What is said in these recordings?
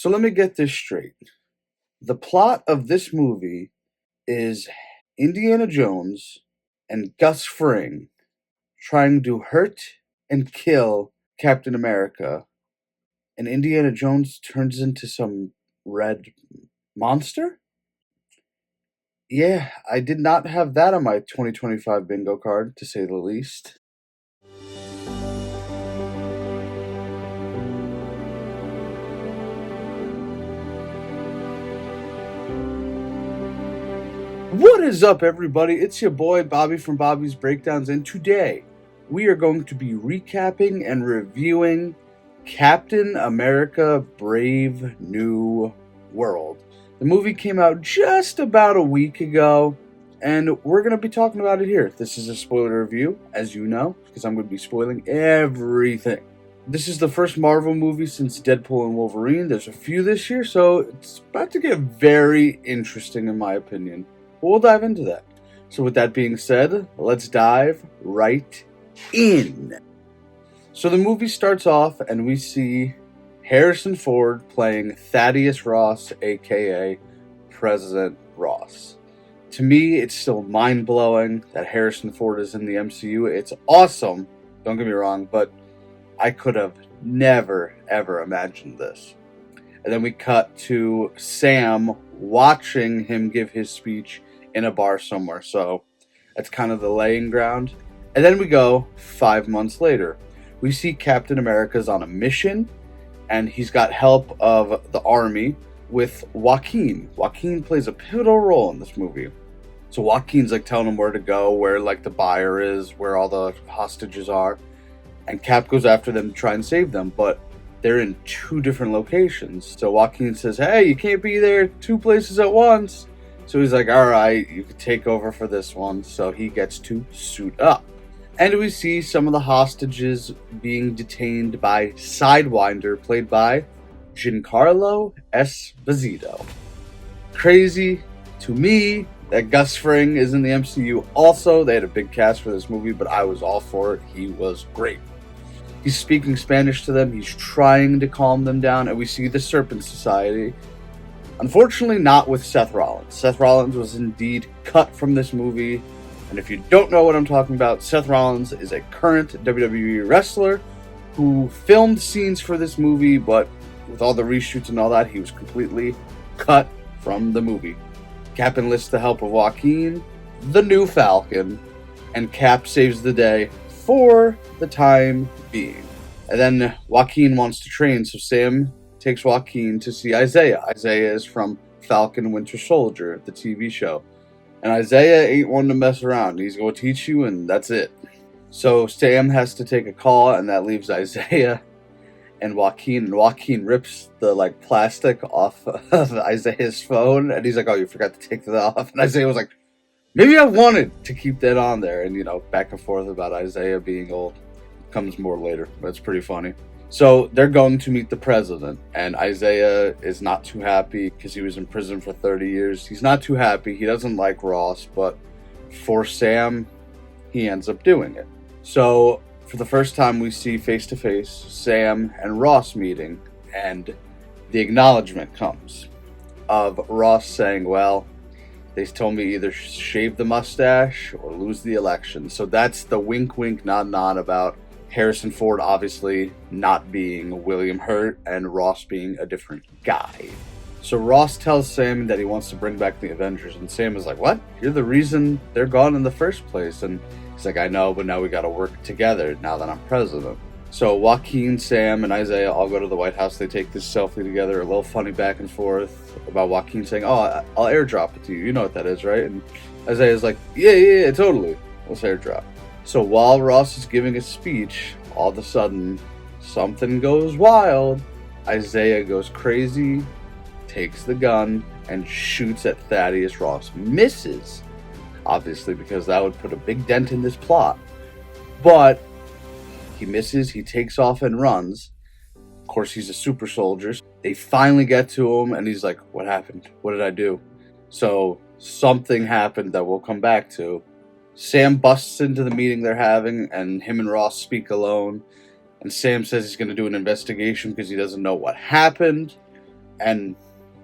So let me get this straight. The plot of this movie is Indiana Jones and Gus Fring trying to hurt and kill Captain America, and Indiana Jones turns into some red monster? Yeah, I did not have that on my 2025 bingo card, to say the least. What is up, everybody? It's your boy Bobby from Bobby's Breakdowns, and today we are going to be recapping and reviewing Captain America Brave New World. The movie came out just about a week ago, and we're going to be talking about it here. This is a spoiler review, as you know, because I'm going to be spoiling everything. This is the first Marvel movie since Deadpool and Wolverine. There's a few this year, so it's about to get very interesting in my opinion. We'll dive into that. So with that being said, let's dive right in. So the movie starts off and we see Harrison Ford playing Thaddeus Ross, aka President Ross. To me, it's still mind-blowing that Harrison Ford is in the MCU. It's awesome, don't get me wrong, but I could have never, ever imagined this. And then we cut to Sam watching him give his speech in a bar somewhere. So that's kind of the laying ground. And then we go 5 months later. We see Captain America's on a mission, and he's got help of the army with Joaquin. Joaquin plays a pivotal role in this movie. So Joaquin's like telling him where to go, where like the buyer is, where all the hostages are. And Cap goes after them to try and save them, but they're in 2 different locations. So Joaquin says, hey, you can't be there 2 places at once. So he's like, all right, you can take over for this one. So he gets to suit up. And we see some of the hostages being detained by Sidewinder, played by Giancarlo Esposito. Crazy to me that Gus Fring is in the MCU also. They had a big cast for this movie, but I was all for it. He was great. He's speaking Spanish to them. He's trying to calm them down. And we see the Serpent Society. Unfortunately, not with Seth Rollins. Seth Rollins was indeed cut from this movie. And if you don't know what I'm talking about, Seth Rollins is a current WWE wrestler who filmed scenes for this movie, but with all the reshoots and all that, he was completely cut from the movie. Cap enlists the help of Joaquin, the new Falcon, and Cap saves the day for the time being. And then Joaquin wants to train, so Sam takes Joaquin to see Isaiah. Isaiah is from Falcon Winter Soldier, the TV show. And Isaiah ain't one to mess around. He's going to teach you, and that's it. So Sam has to take a call, and that leaves Isaiah and Joaquin. And Joaquin rips the plastic off of Isaiah's phone, and he's like, oh, you forgot to take that off. And Isaiah was like, maybe I wanted to keep that on there. And, back and forth about Isaiah being old comes more later. But it's pretty funny. So they're going to meet the president, and Isaiah is not too happy because he was in prison for 30 years. He's not too happy. He doesn't like Ross, but for Sam, he ends up doing it. So for the first time, we see face-to-face Sam and Ross meeting, and the acknowledgement comes of Ross saying, well, they told me either shave the mustache or lose the election. So that's the wink-wink, nod-nod about Harrison Ford obviously not being William Hurt and Ross being a different guy. So Ross tells Sam that he wants to bring back the Avengers, and Sam is like, what? You're the reason they're gone in the first place. And he's like, I know, but now we gotta work together now that I'm president. So Joaquin, Sam, and Isaiah all go to the White House. They take this selfie together, a little funny back and forth about Joaquin saying, oh, I'll airdrop it to you. You know what that is, right? And Isaiah's like, yeah, totally. Let's airdrop. So while Ross is giving a speech, all of a sudden, something goes wild. Isaiah goes crazy, takes the gun, and shoots at Thaddeus Ross. Misses, obviously, because that would put a big dent in this plot. But he misses, he takes off and runs. Of course, he's a super soldier. They finally get to him, and he's like, what happened? What did I do? So something happened that we'll come back to. Sam busts into the meeting they're having, and him and Ross speak alone. And Sam says he's going to do an investigation because he doesn't know what happened. And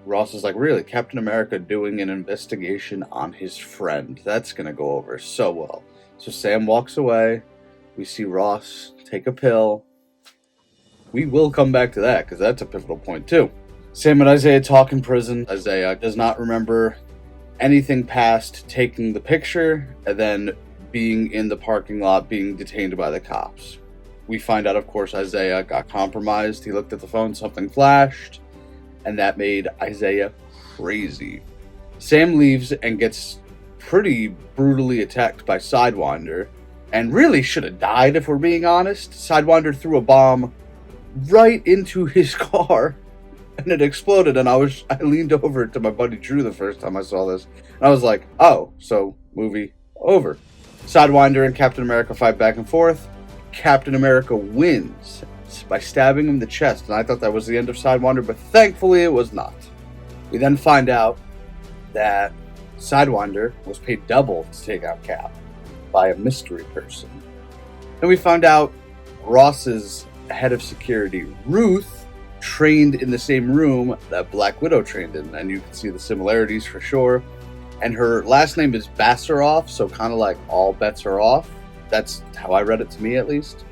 Ross is like, really? Captain America doing an investigation on his friend. That's going to go over so well. So Sam walks away. We see Ross take a pill. We will come back to that because that's a pivotal point too. Sam and Isaiah talk in prison. Isaiah does not remember anything past taking the picture and then being in the parking lot being detained by the cops. We find out, of course, Isaiah got compromised. He looked at the phone, something flashed, and that made Isaiah crazy. Sam leaves and gets pretty brutally attacked by Sidewinder, and really should have died if we're being honest. Sidewinder threw a bomb right into his car, and it exploded, and I leaned over to my buddy Drew the first time I saw this, and I was like, oh, so movie over. Sidewinder and Captain America fight back and forth. Captain America wins by stabbing him in the chest, and I thought that was the end of Sidewinder, but thankfully it was not. We then find out that Sidewinder was paid double to take out Cap by a mystery person. And we found out Ross's head of security, Ruth, trained in the same room that Black Widow trained in, and you can see the similarities for sure. And her last name is Bassaroff, so kind of like all bets are off. That's how I read it, to me at least.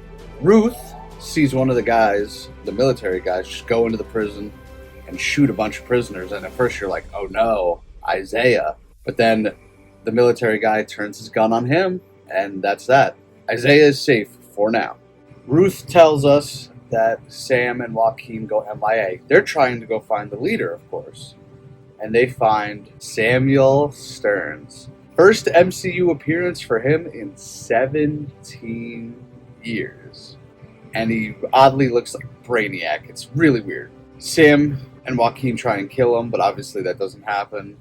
Ruth sees one of the guys, the military guys, just go into the prison and shoot a bunch of prisoners. And at first you're like, oh no, Isaiah. But then the military guy turns his gun on him, and that's that. Isaiah is safe for now. Ruth tells us that Sam and Joaquin go MIA. They're trying to go find the leader, of course. And they find Samuel Stearns. First MCU appearance for him in 17 years. And he oddly looks like Brainiac. It's really weird. Sam and Joaquin try and kill him, but obviously that doesn't happen.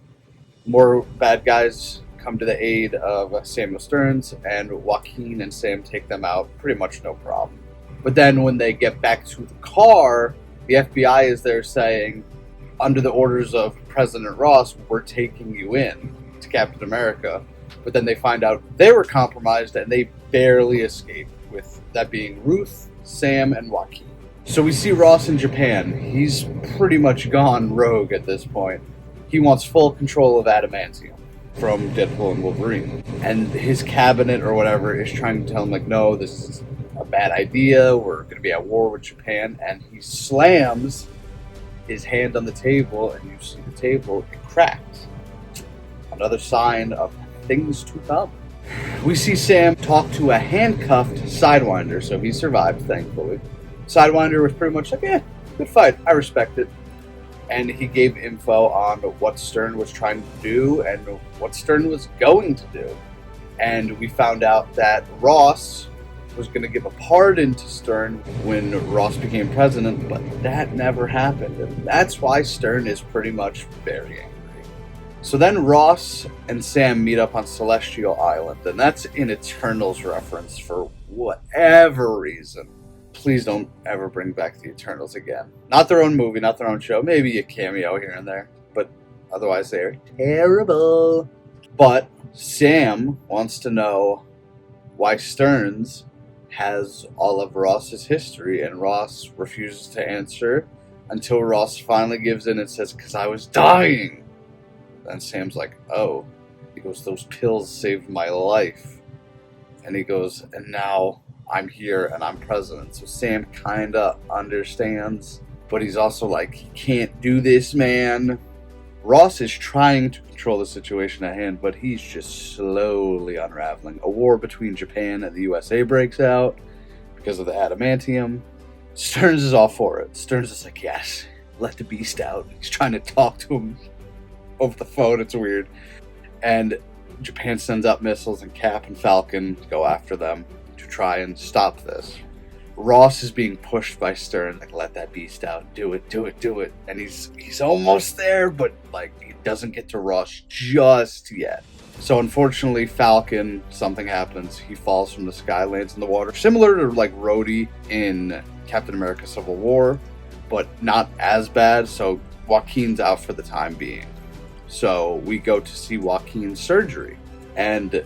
More bad guys come to the aid of Samuel Stearns, and Joaquin and Sam take them out pretty much no problem. But then when they get back to the car, the FBI is there saying, under the orders of President Ross, we're taking you in to Captain America. But then they find out they were compromised and they barely escape, with that being Ruth, Sam, and Joaquin. So we see Ross in Japan. He's pretty much gone rogue at this point. He wants full control of adamantium from Deadpool and Wolverine. And his cabinet or whatever is trying to tell him, like, no, this is a bad idea. We're going to be at war with Japan. And he slams his hand on the table, and you see the table, it cracks. Another sign of things to come. We see Sam talk to a handcuffed Sidewinder, so he survived, thankfully. Sidewinder was pretty much like, good fight, I respect it. And he gave info on what Stern was trying to do and what Stern was going to do. And we found out that Ross was going to give a pardon to Stern when Ross became president, but that never happened. And that's why Stern is pretty much very angry. So then Ross and Sam meet up on Celestial Island, and that's an Eternals reference for whatever reason. Please don't ever bring back the Eternals again. Not their own movie, not their own show. Maybe a cameo here and there, but otherwise they're terrible. But Sam wants to know why Stearns has all of Ross's history, and Ross refuses to answer until Ross finally gives in and says, "'Cause I was dying." And Sam's like, oh. He goes, "Those pills saved my life." And he goes, "And now I'm here and I'm president." So Sam kind of understands, but he's also like, he can't do this, man. Ross is trying to control the situation at hand, but he's just slowly unraveling. A war between Japan and the USA breaks out because of the adamantium. Stearns is all for it. Stearns is like, yes, let the beast out. He's trying to talk to him over the phone. It's weird. And Japan sends out missiles, and Cap and Falcon go after them to try and stop this. Ross is being pushed by Stern, like, let that beast out, do it, do it, do it. And he's almost there, but like he doesn't get to Ross just yet. So unfortunately, Falcon, something happens. He falls from the sky, lands in the water, similar to like Rhodey in Captain America Civil War, but not as bad. So Joaquin's out for the time being. So we go to see Joaquin's surgery, and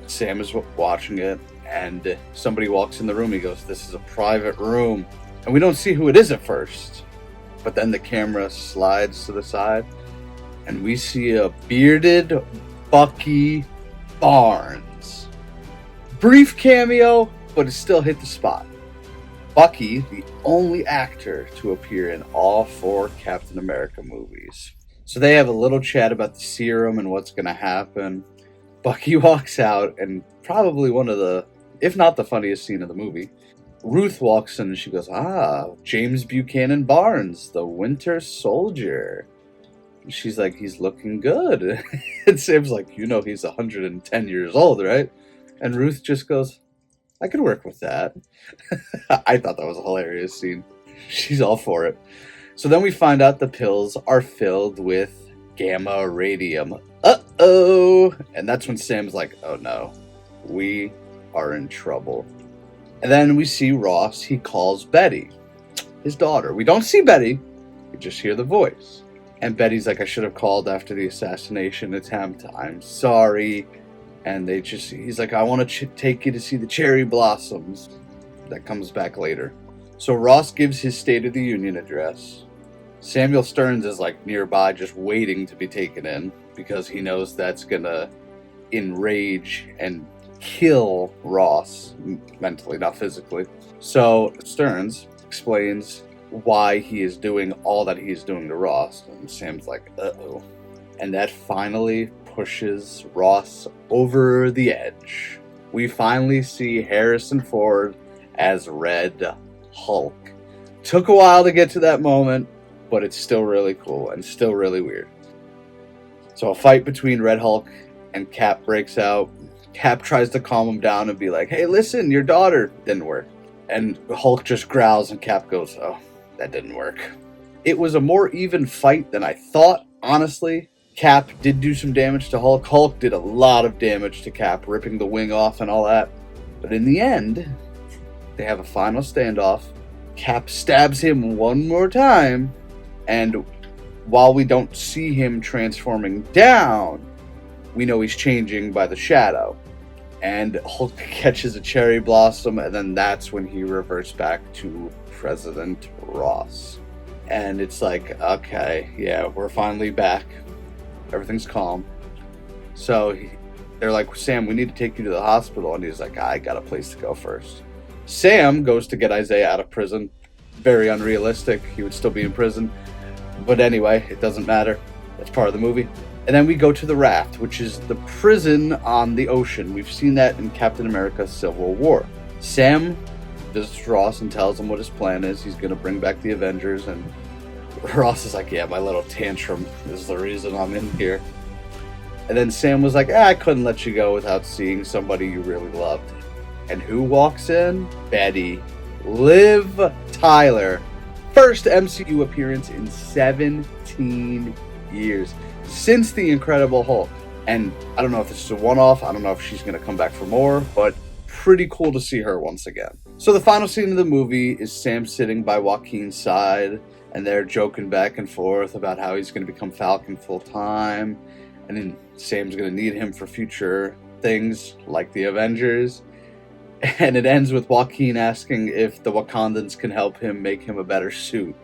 Sam is watching it. And somebody walks in the room. He goes, "This is a private room." And we don't see who it is at first. but then the camera slides to the side, and we see a bearded Bucky Barnes. Brief cameo, but it still hit the spot. Bucky, the only actor to appear in all 4 Captain America movies. So they have a little chat about the serum and what's going to happen. Bucky walks out, and probably one of the, if not the funniest scene of the movie, Ruth walks in and she goes, James Buchanan Barnes, the Winter Soldier. And she's like, he's looking good. And Sam's like, he's 110 years old, right? And Ruth just goes, I could work with that. I thought that was a hilarious scene. She's all for it. So then we find out the pills are filled with gamma radium. Uh-oh! And that's when Sam's like, oh no, we are in trouble. And then we see Ross. He calls Betty, his daughter. We don't see Betty. We just hear the voice. And Betty's like, I should have called after the assassination attempt. I'm sorry. And he's like, I want to take you to see the cherry blossoms. That comes back later. So Ross gives his State of the Union address. Samuel Stearns is like nearby just waiting to be taken in because he knows that's going to enrage and kill Ross mentally, not physically. So Stearns explains why he is doing all that he's doing to Ross. And Sam's like, uh-oh. And that finally pushes Ross over the edge. We finally see Harrison Ford as Red Hulk. Took a while to get to that moment, but it's still really cool and still really weird. So a fight between Red Hulk and Cap breaks out. Cap tries to calm him down and be like, hey, listen, your daughter. Didn't work. And Hulk just growls and Cap goes, oh, that didn't work. It was a more even fight than I thought, honestly. Cap did do some damage to Hulk. Hulk did a lot of damage to Cap, ripping the wing off and all that. But in the end, they have a final standoff. Cap stabs him one more time. And while we don't see him transforming down, we know he's changing by the shadow. And Hulk catches a cherry blossom, and then that's when he reverts back to President Ross. And it's like, okay, yeah, we're finally back. Everything's calm. So they're like, Sam, we need to take you to the hospital. And he's like, I got a place to go first. Sam goes to get Isaiah out of prison. Very unrealistic. He would still be in prison. But anyway, it doesn't matter. That's part of the movie. And then we go to the raft, which is the prison on the ocean. We've seen that in Captain America Civil War. Sam visits Ross and tells him what his plan is. He's going to bring back the Avengers. And Ross is like, yeah, my little tantrum is the reason I'm in here. And then Sam was like, I couldn't let you go without seeing somebody you really loved. And who walks in? Betty. Liv Tyler. First MCU appearance in 17 years. Since The Incredible Hulk. And I don't know if this is a one-off. I don't know if she's going to come back for more. But pretty cool to see her once again. So the final scene of the movie is Sam sitting by Joaquin's side. And they're joking back and forth about how he's going to become Falcon full-time. And then Sam's going to need him for future things like the Avengers. And it ends with Joaquin asking if the Wakandans can help him make him a better suit.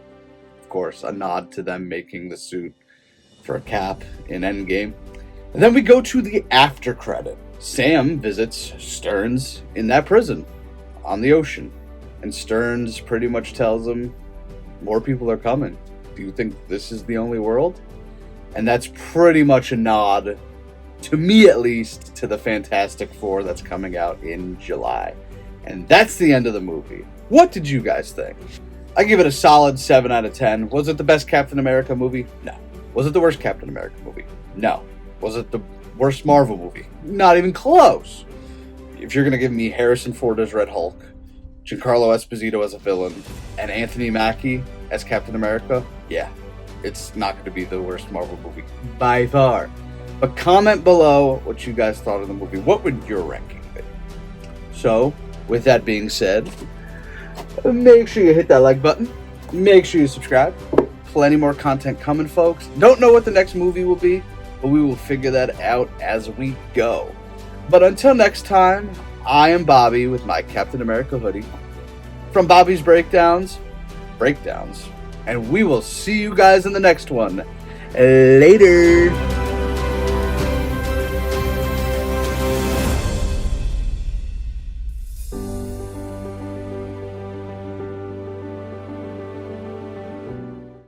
Of course, a nod to them making the suit for a Cap in Endgame. And then we go to the after credit. Sam visits Stearns in that prison on the ocean. And Stearns pretty much tells him, more people are coming. Do you think this is the only world? And that's pretty much a nod, to me at least, to the Fantastic Four that's coming out in July. And that's the end of the movie. What did you guys think? I give it a solid 7 out of 10. Was it the best Captain America movie? No. Was it the worst Captain America movie? No. Was it the worst Marvel movie? Not even close. If you're going to give me Harrison Ford as Red Hulk, Giancarlo Esposito as a villain, and Anthony Mackie as Captain America, yeah, it's not going to be the worst Marvel movie by far. But comment below what you guys thought of the movie. What would your ranking be? So, with that being said, make sure you hit that like button. Make sure you subscribe. Plenty more content coming, folks. Don't know what the next movie will be, but we will figure that out as we go. But until next time, I am Bobby with my Captain America hoodie. From Bobby's Breakdowns, and we will see you guys in the next one. Later.